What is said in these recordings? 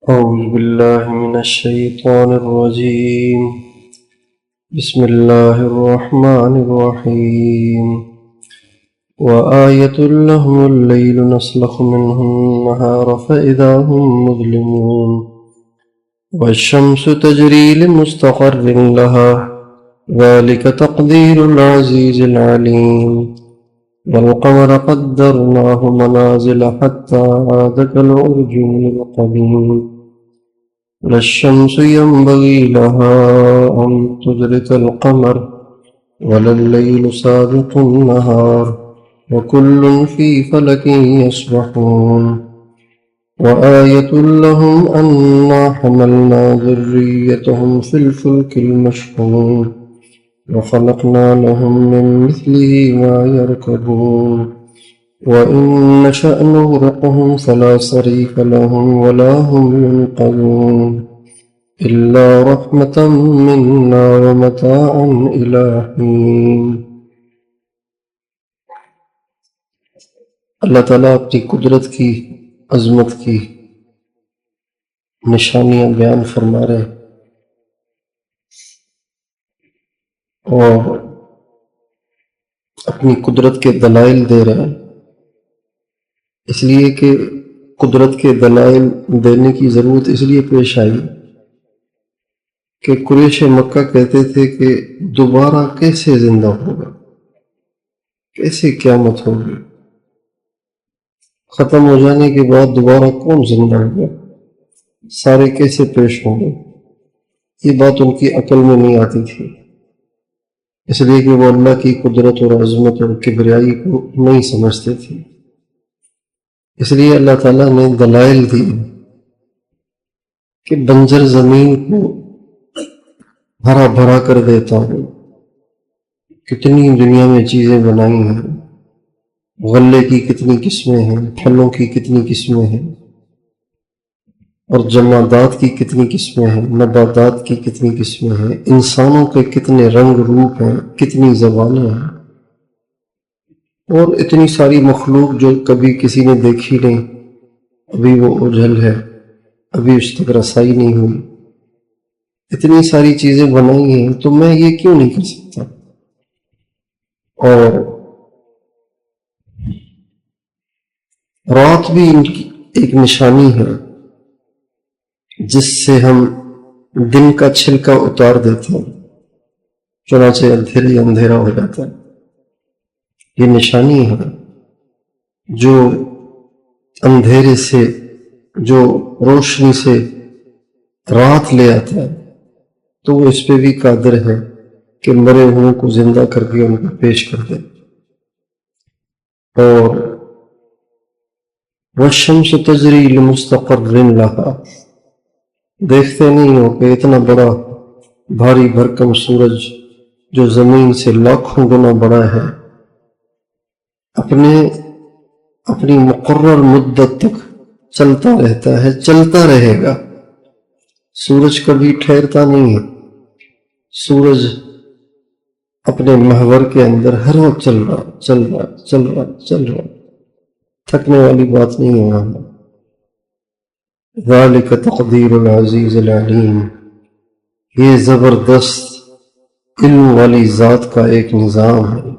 أعوذ بالله من الشيطان الرجيم. بسم الله الرحمن الرحيم. وآية لهم الليل نسلخ منه النهار فإذا هم مظلمون والشمس تجري لمستقر لها ذلك تقدير العزيز العليم والقمر قدرناه منازل حتى عاد كالعرجون القديم لا الشمس ينبغي لها أن تدرك القمر ولا الليل سابق النهار وكل في فلك يسبحون وآية لهم أنا حملنا ذريتهم في الفلك المشحون وخلقنا لهم من مثله ما يركبون وإن نشأ نغرقهم فلا صريخ لهم ولا هم ينقذون إلا رحمة منا ومتاعا إلى حين۔ اللہ تعالیٰ اپنی قدرت کی عظمت کی نشانیاں بیان فرما رہے اور اپنی قدرت کے دلائل دے رہے ہیں، اس لیے کہ قدرت کے دلائل دینے کی ضرورت اس لیے پیش آئی کہ قریش مکہ کہتے تھے کہ دوبارہ کیسے زندہ ہوگا، کیسے قیامت ہوگی، ختم ہو جانے کے بعد دوبارہ کون زندہ ہوگا، سارے کیسے پیش ہوں گے۔ یہ بات ان کی عقل میں نہیں آتی تھی، اس لیے کہ وہ اللہ کی قدرت اور عظمت اور کبریائی کو نہیں سمجھتے تھے۔ اس لیے اللہ تعالیٰ نے دلائل دی کہ بنجر زمین کو ہرا بھرا کر دیتا ہوں، کتنی دنیا میں چیزیں بنائی ہیں، غلے کی کتنی قسمیں ہیں، پھلوں کی کتنی قسمیں ہیں، اور جمادات کی کتنی قسمیں ہیں، نباتات کی کتنی قسمیں ہیں، انسانوں کے کتنے رنگ روپ ہیں، کتنی زبانیں ہیں، اور اتنی ساری مخلوق جو کبھی کسی نے دیکھی نہیں، ابھی وہ اوجھل ہے، ابھی اس تک رسائی نہیں ہوئی، اتنی ساری چیزیں بنائی ہیں، تو میں یہ کیوں نہیں کر سکتا؟ اور رات بھی ان کی ایک نشانی ہے جس سے ہم دن کا چھلکا اتار دیتے ہیں، چنانچہ اندھیرا ہو جاتا ہے۔ یہ نشانی ہے جو اندھیرے سے، جو روشنی سے رات لے آتا ہے، تو وہ اس پہ بھی قادر ہے کہ مرے ہوئے کو زندہ کر کے ان کو پیش کر دے۔ اور والشمس تجری لمستقر لہا، دیکھتے نہیں ہو کہ اتنا بڑا بھاری بھرکم سورج جو زمین سے لاکھوں گنا بڑا ہے، اپنی مقرر مدت تک چلتا رہتا ہے، چلتا رہے گا۔ سورج کبھی ٹھہرتا نہیں ہے، سورج اپنے محور کے اندر ہر وقت چل رہا، تھکنے والی بات نہیں ہے وہاں۔ ذالک تقدیر العزیز العلیم، یہ زبردست علم والی ذات کا ایک نظام ہے۔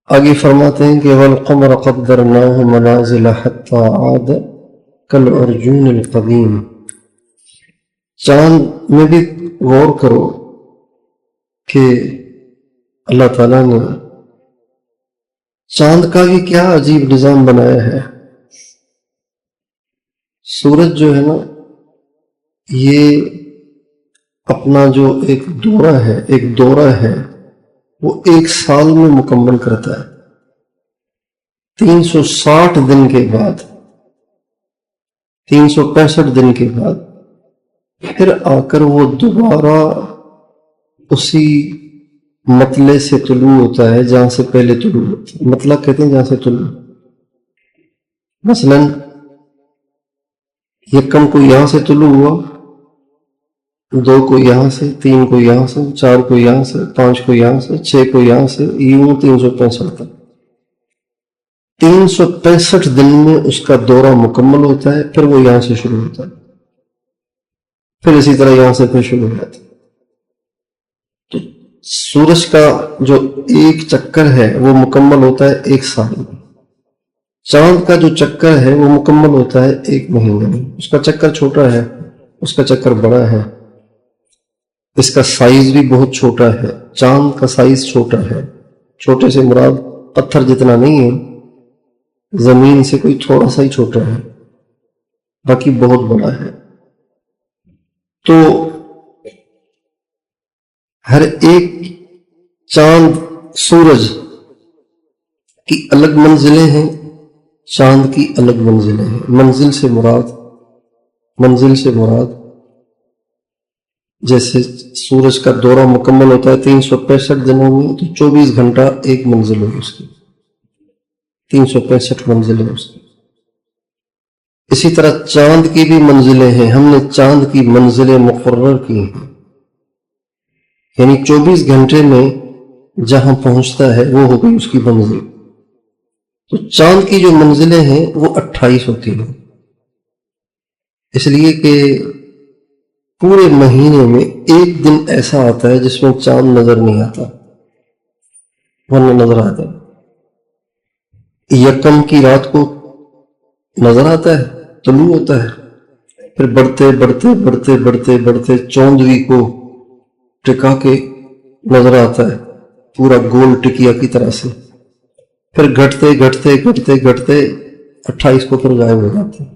آگے فرماتے ہیں کہ والقمر قدرناہ منازل حتی عاد کالعرجون القدیم، چاند میں بھی غور کرو کہ اللہ تعالیٰ نے چاند کا بھی کیا عجیب نظام بنایا ہے۔ سورج جو ہے نا، یہ اپنا جو ایک دورہ ہے وہ ایک سال میں مکمل کرتا ہے، 360 دن کے بعد، 365 دن کے بعد پھر آ کر وہ دوبارہ اسی مطلع سے طلوع ہوتا ہے جہاں سے پہلے طلوع ہوتا ہے۔ مطلع کہتے ہیں جہاں سے طلوع، مثلاً یکم کو یہاں سے طلوع ہوا، 2 کو یہاں سے، 3 کو یہاں سے، 4 کو یہاں سے، 5 کو یہاں سے، 6 کو یہاں سے، یوں 365 تک۔ 365 دن میں اس کا دورہ مکمل ہوتا ہے، پھر وہ یہاں سے شروع ہوتا ہے، پھر اسی طرح یہاں سے پھر شروع ہو جاتا ہے۔ تو سورج کا جو ایک چکر ہے وہ مکمل ہوتا ہے 1 سال میں، چاند کا جو چکر ہے وہ مکمل ہوتا ہے 1 مہینے میں۔ اس کا چکر چھوٹا ہے، اس کا چکر بڑا ہے، اس کا سائز بھی بہت چھوٹا ہے۔ چاند کا سائز چھوٹا ہے، چھوٹے سے مراد پتھر جتنا نہیں ہے، زمین سے کوئی تھوڑا سا ہی چھوٹا ہے، باقی بہت بڑا ہے۔ تو ہر ایک چاند سورج کی الگ منزلیں ہیں، چاند کی الگ منزلیں ہیں۔ منزل سے مراد جیسے سورج کا دورہ مکمل ہوتا ہے 365 دنوں میں، تو 24 گھنٹہ ایک منزل ہے اس کی، 365 منزلیں اس کی۔ اسی طرح چاند کی بھی منزلیں ہیں، ہم نے چاند کی منزلیں مقرر کی ہیں، یعنی 24 گھنٹے میں جہاں پہنچتا ہے وہ ہو گئی اس کی منزل۔ تو چاند کی جو منزلیں ہیں وہ 28 ہوتی ہیں، اس لیے کہ پورے مہینے میں ایک دن ایسا آتا ہے جس میں چاند نظر نہیں آتا، ورنہ نظر آتا ہے۔ یکم کی رات کو نظر آتا ہے، طلوع ہوتا ہے، پھر بڑھتے بڑھتے بڑھتے بڑھتے بڑھتے 14ویں کو ٹکا کے نظر آتا ہے، پورا گول ٹکیا کی طرح سے، پھر گھٹتے گھٹتے گھٹتے گھٹتے 28 کو پھر غائب ہو جاتے ہیں۔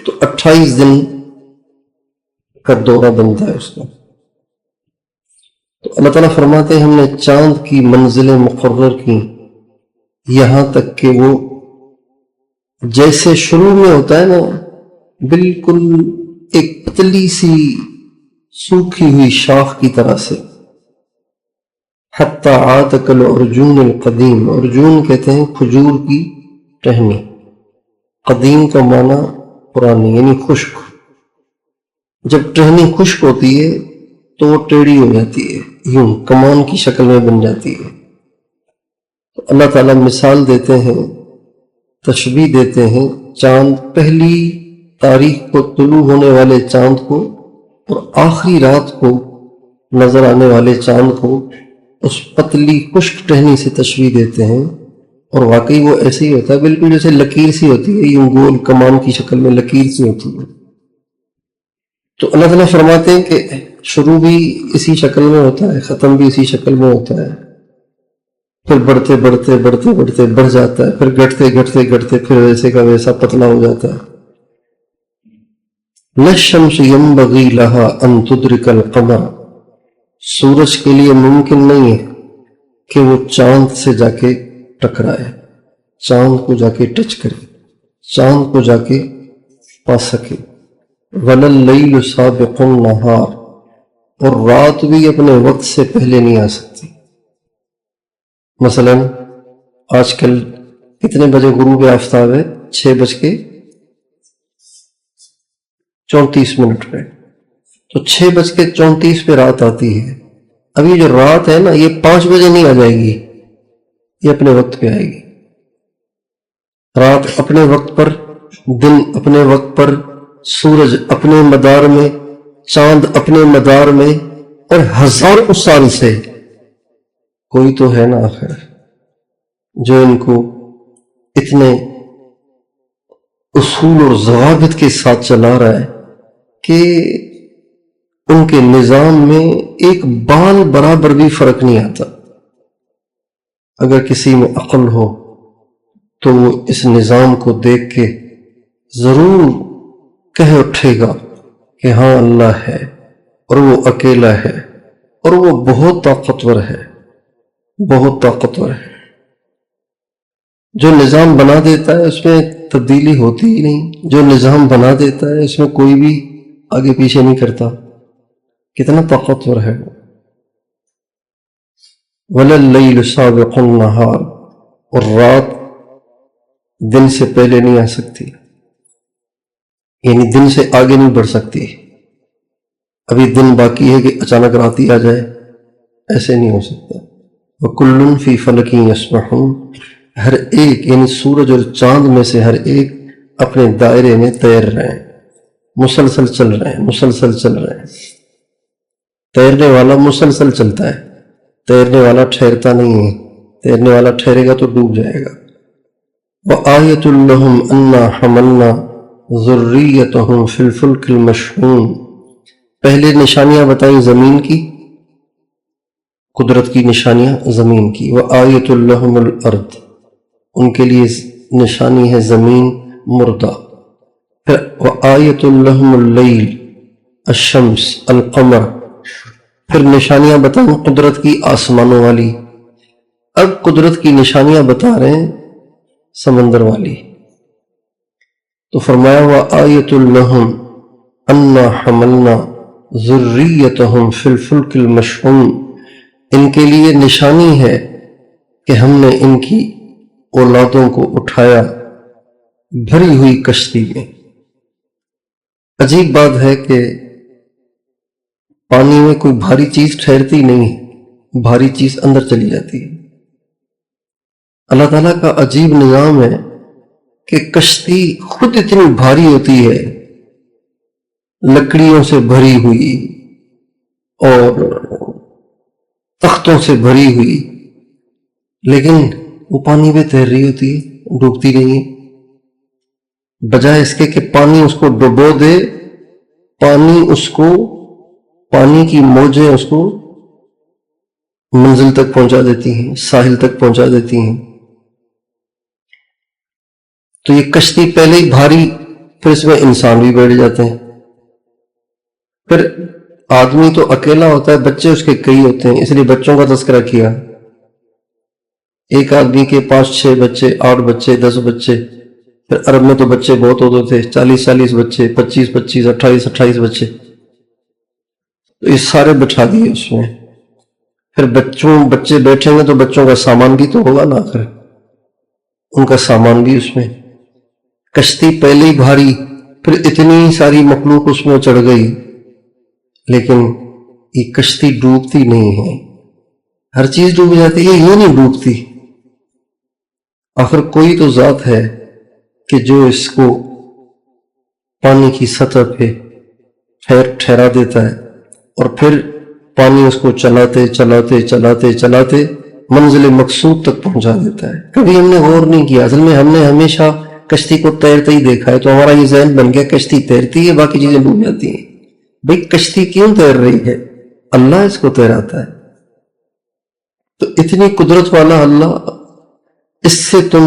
تو 28 دن کا دورہ بنتا ہے اس کا۔ تو اللہ تعالیٰ فرماتے ہیں ہم نے چاند کی منزلیں مقرر کی، یہاں تک کہ وہ جیسے شروع میں ہوتا ہے نا، بالکل ایک پتلی سی سوکھی ہوئی شاخ کی طرح سے، حتی عاد کالعرجون القدیم، ارجون کہتے ہیں کھجور کی ٹہنی، قدیم کا معنی پرانی یعنی خشک۔ جب ٹہنی خشک ہوتی ہے تو وہ ٹیڑھی ہو جاتی ہے، یوں کمان کی شکل میں بن جاتی ہے۔ تو اللہ تعالیٰ مثال دیتے ہیں، تشبیہ دیتے ہیں، چاند پہلی تاریخ کو طلوع ہونے والے چاند کو اور آخری رات کو نظر آنے والے چاند کو اس پتلی خشک ٹہنی سے تشبیہ دیتے ہیں، اور واقعی وہ ایسے ہی ہوتا ہے، بالکل جیسے لکیر سی ہوتی ہے، یوں گول کمان کی شکل میں لکیر سی ہوتی ہے۔ تو اللہ تعالیٰ فرماتے ہیں کہ شروع بھی اسی شکل میں ہوتا ہے، ختم بھی اسی شکل میں ہوتا ہے، پھر بڑھتے بڑھتے بڑھتے بڑھتے بڑھ جاتا ہے، پھر گھٹتے گھٹتے گھٹتے پھر ویسے کا ویسا پتلا ہو جاتا ہے۔ لَلشَّمْسِ يَنبَغِي لَهَا أَن تُدْرِكَ الْقَمَرَ، سورج کے لیے ممکن نہیں ہے کہ وہ چاند سے جا کے ٹکرائے، چاند کو جا کے ٹچ کرے، چاند کو جا کے پا سکے۔ وَلَا اللَّيْلُ سَابِقُ النَّهَارِ، اور رات بھی اپنے وقت سے پہلے نہیں آ سکتی۔ مثلا آج کل کتنے بجے غروب آفتاب ہے؟ 6:34 پہ، تو 6:34 پہ رات آتی ہے۔ اب یہ جو رات ہے نا، یہ 5 بجے نہیں آ جائے گی، یہ اپنے وقت پہ آئے گی۔ رات اپنے وقت پر، دن اپنے وقت پر، سورج اپنے مدار میں، چاند اپنے مدار میں، اور ہزاروں سال سے کوئی تو ہے نا آخر جو ان کو اتنے اصول اور ضوابط کے ساتھ چلا رہا ہے کہ ان کے نظام میں ایک بال برابر بھی فرق نہیں آتا۔ اگر کسی میں عقل ہو تو وہ اس نظام کو دیکھ کے ضرور کہہ اٹھے گا کہ ہاں اللہ ہے، اور وہ اکیلا ہے، اور وہ بہت طاقتور ہے، بہت طاقتور ہے۔ جو نظام بنا دیتا ہے اس میں تبدیلی ہوتی ہی نہیں، جو نظام بنا دیتا ہے اس میں کوئی بھی آگے پیچھے نہیں کرتا، کتنا طاقتور ہے وہ۔ وَلَا اللَّيْلُ سَابِقُ النَّهَارِ، اور رات دن سے پہلے نہیں آ سکتی، یعنی دن سے آگے نہیں بڑھ سکتی۔ ابھی دن باقی ہے کہ اچانک رات ہی آ جائے، ایسے نہیں ہو سکتا۔ وَكُلٌّ فِي فَلَكٍ يَسْبَحُونَ، ہر ایک یعنی سورج اور چاند میں سے ہر ایک اپنے دائرے میں تیر رہے ہیں، مسلسل چل رہے ہیں، مسلسل چل رہے ہیں۔ تیرنے والا مسلسل چلتا ہے، تیرنے والا ٹھہرتا نہیں ہے، تیرنے والا ٹھہرے گا تو ڈوب جائے گا۔ وَآیَةٌ لَّهُمْ أَنَّا حَمَلْنَا ذُرِّيَّتَهُمْ فِي الْفُلْكِ الْمَشْحُونِ، پہلے نشانیاں بتائیں زمین کی، قدرت کی نشانیاں زمین کی۔ وَآیَةٌ لَّهُمُ الْأَرْضُ، ان کے لیے نشانی ہے زمین مردہ۔ پھر وَآیَةٌ لَّهُمُ اللَّیْلُ الشَّمْسُ الْقَمَرُ، پھر نشانیاں بتائیں قدرت کی آسمانوں والی۔ اب قدرت کی نشانیاں بتا رہے ہیں سمندر والی، تو فرمایا وَآیَةٌ لَّهُمْ أَنَّا حَمَلْنَا ذُرِّيَّتَهُمْ فِي الْفُلْكِ الْمَشْحُونِ، ان کے لیے نشانی ہے کہ ہم نے ان کی اولادوں کو اٹھایا بھری ہوئی کشتی میں۔ عجیب بات ہے کہ پانی میں کوئی بھاری چیز ٹھہرتی نہیں، بھاری چیز اندر چلی جاتی ہے۔ اللہ تعالیٰ کا عجیب نظام ہے کہ کشتی خود اتنی بھاری ہوتی ہے، لکڑیوں سے بھری ہوئی اور تختوں سے بھری ہوئی، لیکن وہ پانی پہ تیر رہی ہوتی ہے، ڈوبتی نہیں ہے۔ بجائے اس کے کہ پانی اس کو ڈبو دے، پانی کی موجیں اس کو منزل تک پہنچا دیتی ہیں، ساحل تک پہنچا دیتی ہیں۔ تو یہ کشتی پہلے ہی بھاری، پھر اس میں انسان بھی بیٹھ جاتے ہیں۔ پھر آدمی تو اکیلا ہوتا ہے، بچے اس کے کئی ہوتے ہیں، اس لیے بچوں کا تذکرہ کیا۔ ایک آدمی کے 5-6 بچے، 8 بچے، 10 بچے، پھر عرب میں تو بچے بہت ہوتے تھے، 40 بچے، 25 28 بچے، تو یہ سارے بٹھا دیے اس میں۔ پھر بچے بیٹھیں گے تو بچوں کا سامان بھی تو ہوگا نا، آخر ان کا سامان بھی اس میں۔ کشتی پہلے ہی بھاری، پھر اتنی ساری مخلوق اس میں چڑھ گئی، لیکن یہ کشتی ڈوبتی نہیں ہے۔ ہر چیز ڈوب جاتی ہے، یہ نہیں ڈوبتی۔ آخر کوئی تو ذات ہے کہ جو اس کو پانی کی سطح پہ ٹھہرا دیتا ہے، اور پھر پانی اس کو چلاتے چلاتے چلاتے چلاتے منزل مقصود تک پہنچا دیتا ہے۔ کبھی ہم نے غور نہیں کیا، اصل میں ہم نے ہمیشہ کشتی کو تیرتے ہی دیکھا ہے، تو ہمارا یہ ذہن بن گیا کشتی تیرتی ہے، باقی چیزیں ڈوب جاتی ہیں۔ بھئی کشتی کیوں تیر رہی ہے؟ اللہ اس کو تیراتا ہے۔ تو اتنی قدرت والا اللہ، اس سے تم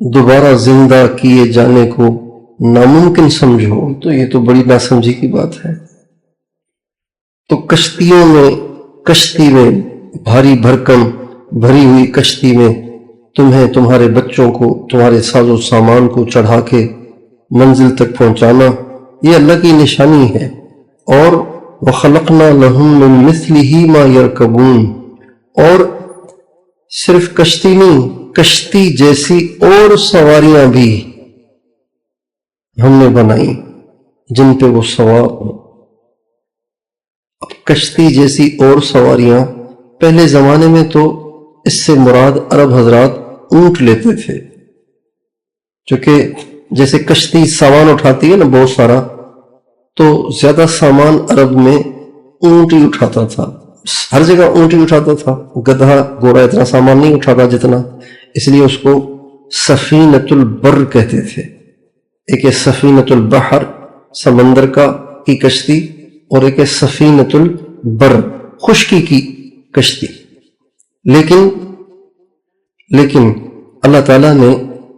دوبارہ زندہ کیے جانے کو ناممکن سمجھو، تو یہ تو بڑی ناسمجھی کی بات ہے۔ تو کشتی میں بھاری بھرکم بھری ہوئی کشتی میں تمہیں تمہارے بچوں کو، تمہارے ساز و سامان کو چڑھا کے منزل تک پہنچانا، یہ اللہ کی نشانی ہے۔ اور وَخَلَقْنَا لَهُم مِّن مِّثْلِهِ مَا يَرْكَبُونَ، اور صرف کشتی نہیں، کشتی جیسی اور سواریاں بھی ہم نے بنائی جن پہ وہ سوار ہوں۔ اب کشتی جیسی اور سواریاں، پہلے زمانے میں تو اس سے مراد عرب حضرات اونٹ لیتے تھے، چونکہ جیسے کشتی سامان اٹھاتی ہے نا بہت سارا، تو زیادہ سامان عرب میں اونٹ ہی اٹھاتا تھا، ہر جگہ اونٹ ہی اٹھاتا تھا، گدھا گھوڑا اتنا سامان نہیں اٹھاتا جتنا، اس لیے اس کو سفینۃ البر کہتے تھے۔ ایک ہے سفینۃ البحر سمندر کی کشتی، اور ایک ہے سفینۃ البر خشکی کی کشتی۔ لیکن اللہ تعالیٰ نے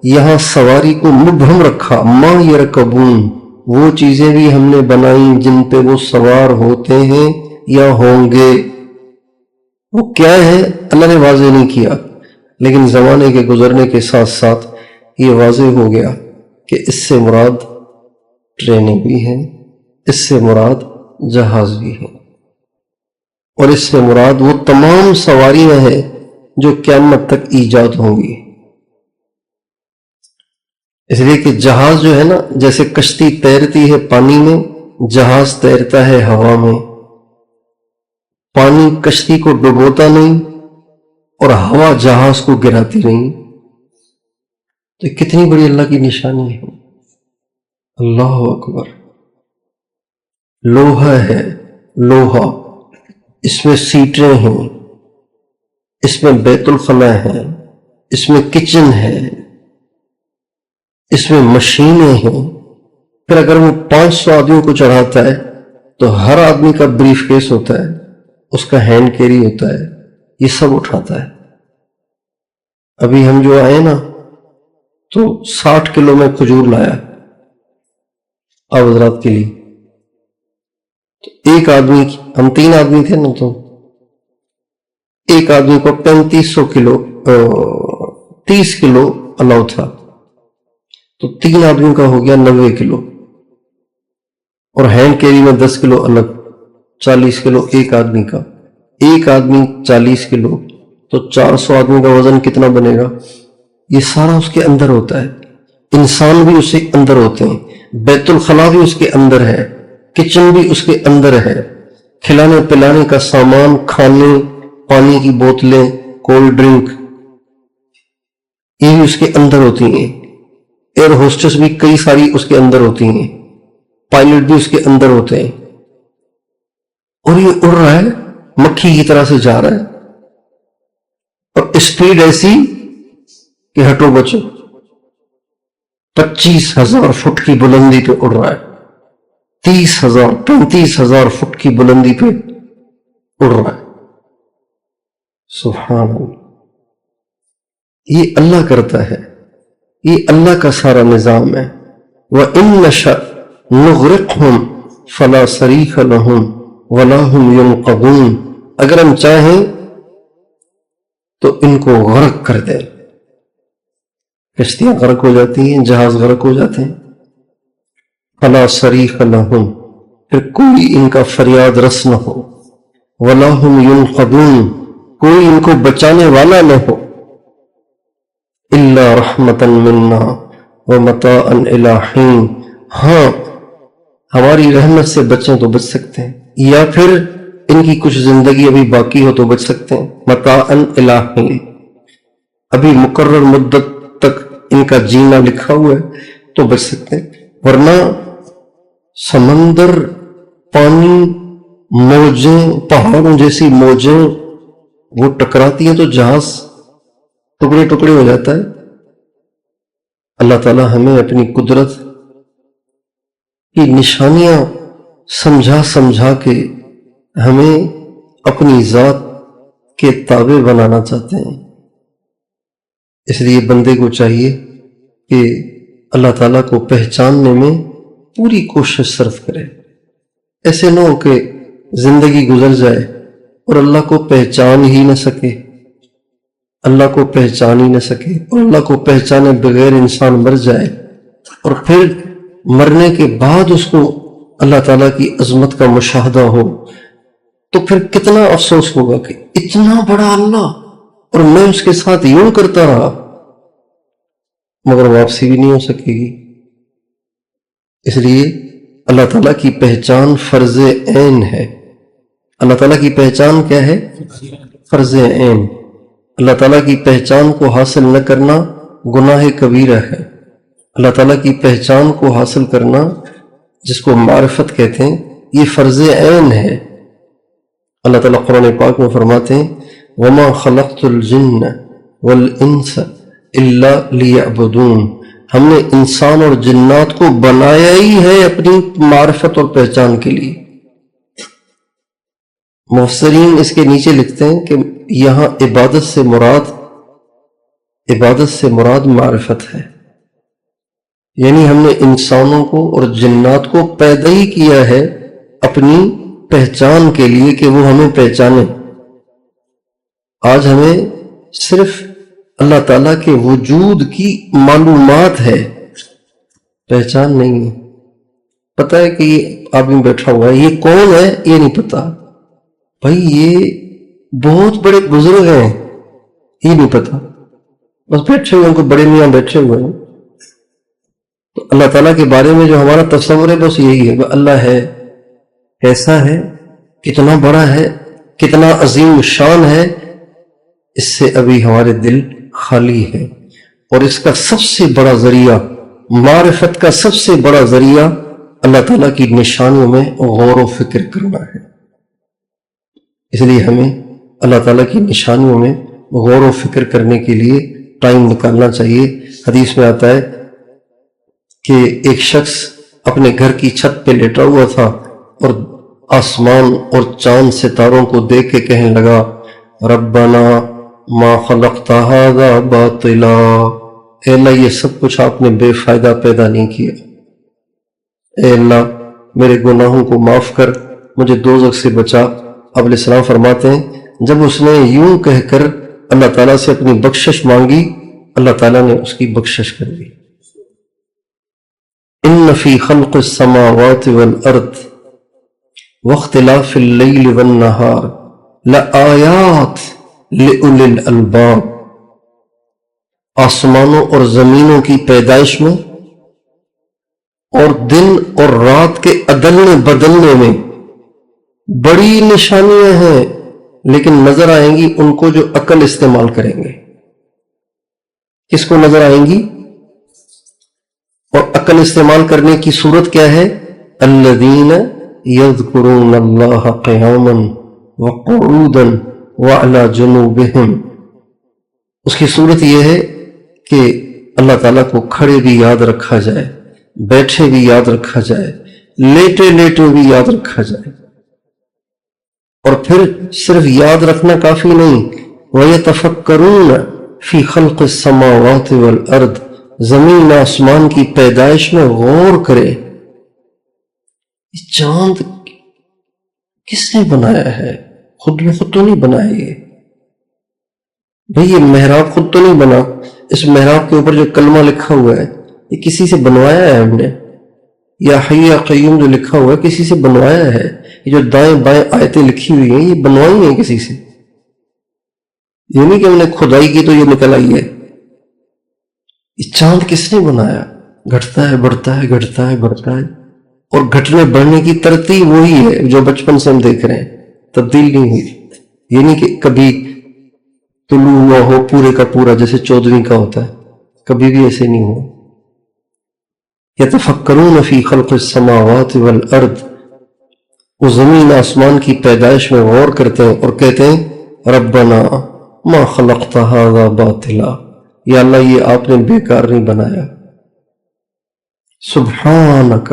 یہاں سواری کو مبہم رکھا، ما یرکبون، وہ چیزیں بھی ہم نے بنائیں جن پہ وہ سوار ہوتے ہیں یا ہوں گے۔ وہ کیا ہے اللہ نے واضح نہیں کیا، لیکن زمانے کے گزرنے کے ساتھ ساتھ یہ واضح ہو گیا کہ اس سے مراد ٹرینیں بھی ہیں، اس سے مراد جہاز بھی ہیں، اور اس سے مراد وہ تمام سواریاں ہیں جو قیامت تک ایجاد ہوں گی۔ اس لیے کہ جہاز جو ہے نا، جیسے کشتی تیرتی ہے پانی میں، جہاز تیرتا ہے ہوا میں۔ پانی کشتی کو ڈبوتا نہیں، اور ہوا جہاز کو گراتی رہی، تو یہ کتنی بڑی اللہ کی نشانی ہے۔ اللہ اکبر۔ لوہا ہے، لوہا، اس میں سیٹیں ہیں، اس میں بیت الخلا ہے، اس میں کچن ہے، اس میں مشینیں ہیں۔ پھر اگر وہ 500 آدمیوں کو چڑھاتا ہے تو ہر آدمی کا بریف کیس ہوتا ہے، اس کا ہینڈ کیری ہوتا ہے، یہ سب اٹھاتا ہے۔ ابھی ہم جو آئے نا تو 60 کلو میں کھجور لایا آپ حضرات کے لیے۔ تو ایک آدمی، ہم 3 آدمی تھے نا، تو ایک آدمی کو 3500 کلو 30 کلو الاؤ تھا، تو 3 آدمیوں کا ہو گیا 90 کلو، اور ہینڈ کیری میں 10 کلو الگ، 40 کلو ایک آدمی کا، ایک آدمی 40 کلو، تو 400 آدمی کا وزن کتنا بنے گا؟ یہ سارا اس کے اندر ہوتا ہے۔ انسان بھی اس کے اندر ہوتے ہیں، بیت الخلا بھی اس کے اندر ہے، کچن بھی اس کے اندر ہے، کھلانے پلانے کا سامان، کھانے پانی کی بوتلیں، کولڈ ڈرنک، یہ بھی اس کے اندر ہوتی ہیں۔ ایئر ہوسٹس بھی کئی ساری اس کے اندر ہوتی ہیں، پائلٹ بھی اس کے اندر ہوتے ہیں، اور یہ اڑ رہا ہے، مکھی کی طرح سے جا رہا ہے، اور اسپیڈ ایسی کہ ہٹو بچو، 25,000 فٹ کی بلندی پہ اڑ رہا ہے، 30,000 35,000 فٹ کی بلندی پہ اڑ رہا ہے۔ سبحان اللہ، یہ اللہ کرتا ہے، یہ اللہ کا سارا نظام ہے۔ وَإِن نَشَأْ نُغْرِقْهُمْ فَلَا صَرِيخَ لَهُمْ وَلَا هُمْ يُنْقَذُونَ، اگر ہم چاہیں تو ان کو غرق کر دیں، کشتیاں غرق ہو جاتی ہیں، جہاز غرق ہو جاتے ہیں۔ فَلَا صَرِيخَ لَهُمْ، پھر کوئی ان کا فریاد رس نہ ہو، وَلَا هُمْ يُنْقَذُونَ، کوئی ان کو بچانے والا نہ ہو۔ إِلَّا رَحْمَةً مِنَّا وَمَتَاعًا إِلَىٰ حِينٍ، ہاں ہماری رحمت سے بچیں تو بچ سکتے ہیں، یا پھر ان کی کچھ زندگی ابھی باقی ہو تو بچ سکتے ہیں۔ متاعًا إِلَىٰ حِينٍ، ابھی مقرر مدت تک ان کا جینا لکھا ہوا ہے تو بچ سکتے ہیں، ورنہ سمندر، پانی، موجیں، پہاڑوں جیسی موجیں وہ ٹکراتی ہیں تو جہاز ٹکڑے ٹکڑے ہو جاتا ہے۔ اللہ تعالی ہمیں اپنی قدرت کی نشانیاں سمجھا سمجھا کے ہمیں اپنی ذات کے تابع بنانا چاہتے ہیں۔ اس لیے بندے کو چاہیے کہ اللہ تعالیٰ کو پہچاننے میں پوری کوشش صرف کرے۔ ایسے نہ ہو کہ زندگی گزر جائے اور اللہ کو پہچان ہی نہ سکے، اللہ کو پہچان ہی نہ سکے، اور اللہ کو پہچانے بغیر انسان مر جائے، اور پھر مرنے کے بعد اس کو اللہ تعالیٰ کی عظمت کا مشاہدہ ہو، تو پھر کتنا افسوس ہوگا کہ اتنا بڑا اللہ اور میں اس کے ساتھ یوں کرتا رہا، مگر واپسی بھی نہیں ہو سکے گی۔ اس لیے اللہ تعالیٰ کی پہچان فرض عین ہے۔ اللہ تعالیٰ کی پہچان کیا ہے؟ فرض عین۔ اللہ تعالیٰ کی پہچان کو حاصل نہ کرنا گناہ کبیرہ ہے۔ اللہ تعالیٰ کی پہچان کو حاصل کرنا، جس کو معرفت کہتے ہیں، یہ فرض عین ہے۔ اللہ تعالیٰ قرآن پاک میں فرماتے ہیں وَمَا خَلَقْتُ الْجِنَّ وَالْإِنسَ إِلَّا لِيَعْبُدُونَ، ہم نے انسان اور جنات کو بنایا ہی ہے اپنی معرفت اور پہچان کے لیے۔ مفسرین اس کے نیچے لکھتے ہیں کہ یہاں عبادت سے مراد معرفت ہے، یعنی ہم نے انسانوں کو اور جنات کو پیدا ہی کیا ہے اپنی پہچان کے لیے کہ وہ ہمیں پہچانے۔ آج ہمیں صرف اللہ تعالیٰ کے وجود کی معلومات ہے، پہچان نہیں ہے۔ پتہ ہے کہ یہ آدمی بیٹھا ہوا ہے، یہ کون ہے یہ نہیں پتا، بھائی یہ بہت بڑے بزرگ ہیں یہ نہیں پتا، بس بیٹھے ہوئے ان کو بڑے میاں بیٹھے ہوئے ہیں۔ تو اللہ تعالیٰ کے بارے میں جو ہمارا تصور ہے بس یہی ہے، اللہ ہے، کیسا ہے، کتنا بڑا ہے، کتنا عظیم شان ہے، اس سے ابھی ہمارے دل خالی ہے، اور اس کا سب سے بڑا ذریعہ، معرفت کا سب سے بڑا ذریعہ اللہ تعالیٰ کی نشانیوں میں غور و فکر کرنا ہے۔ اس لیے ہمیں اللہ تعالیٰ کی نشانیوں میں غور و فکر کرنے کے لیے ٹائم نکالنا چاہیے۔ حدیث میں آتا ہے کہ ایک شخص اپنے گھر کی چھت پہ لیٹا ہوا تھا اور آسمان اور چاند ستاروں کو دیکھ کے کہنے لگا، ربنا ما خلقت ھذا باطلا، اے اللہ یہ سب کچھ آپ نے بے فائدہ پیدا نہیں کیا، اے اللہ میرے گناہوں کو معاف کر، مجھے دوزخ سے بچا۔ اب علیہ السلام فرماتے ہیں جب اس نے یوں کہہ کر اللہ تعالیٰ سے اپنی بخشش مانگی، اللہ تعالیٰ نے اس کی بخشش کر دی۔ ان فی خلق السماوات والارض واختلاف اللیل والنہار لآیات لأولی الالباب، آسمانوں اور زمینوں کی پیدائش میں اور دن اور رات کے عدلنے بدلنے میں بڑی نشانیاں ہیں، لیکن نظر آئیں گی ان کو جو عقل استعمال کریں گے۔ کس کو نظر آئیں گی؟ اور عقل استعمال کرنے کی صورت کیا ہے؟ الذین یذکرون اللہ قیاما وقعودا وعلی جنوبہم، اس کی صورت یہ ہے کہ اللہ تعالیٰ کو کھڑے بھی یاد رکھا جائے، بیٹھے بھی یاد رکھا جائے، لیٹے لیٹے بھی یاد رکھا جائے، اور پھر صرف یاد رکھنا کافی نہیں، وَيَتَفَكَّرُونَ فِي خَلْقِ السَّمَاوَاتِ وَالْأَرْضِ، زمین آسمان کی پیدائش میں غور کرے۔ یہ چاند کس نے بنایا ہے؟ خود میں خود تو نہیں بنایا یہ بھئی، یہ محراب خود تو نہیں بنا، اس محراب کے اوپر جو کلمہ لکھا ہوا ہے یہ کسی سے بنوایا ہے ہم نے، یا حی یا قیوم جو لکھا ہوا ہے کسی سے بنوایا ہے، یہ جو دائیں بائیں آیتیں لکھی ہوئی ہیں یہ بنوائی ہیں کسی سے، یہ نہیں کہ ہم نے کھدائی کی تو یہ نکل آئی ہے۔ یہ چاند کس نے بنایا؟ گھٹتا ہے بڑھتا ہے، گھٹتا ہے بڑھتا ہے، اور گھٹنے بڑھنے کی ترتیب وہی ہے جو بچپن سے ہم دیکھ رہے ہیں، تبدیل نہیں ہوئی۔ یہ نہیں کہ کبھی طلوع ہوا ہو پورے کا پورا جیسے 14ویں کا ہوتا ہے، کبھی بھی ایسے نہیں ہوا۔ یتفکرون فی خلق السماوات والارض، وہ زمین آسمان کی پیدائش میں غور کرتے ہیں اور کہتے ہیں ربنا ما خلقت ھذا باطلا، یا اللہ یہ آپ نے بیکار نہیں بنایا، سبحانک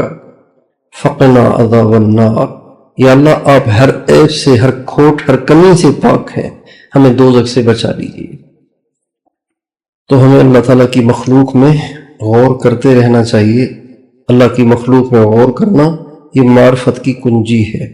فقنا عذاب النار، یا اللہ آپ ہر عیب سے، ہر کھوٹ، ہر کمی سے پاک ہیں، ہمیں دوزخ سے بچا لیجیے۔ تو ہمیں اللہ تعالیٰ کی مخلوق میں غور کرتے رہنا چاہیے۔ اللہ کی مخلوق میں غور کرنا یہ معرفت کی کنجی ہے۔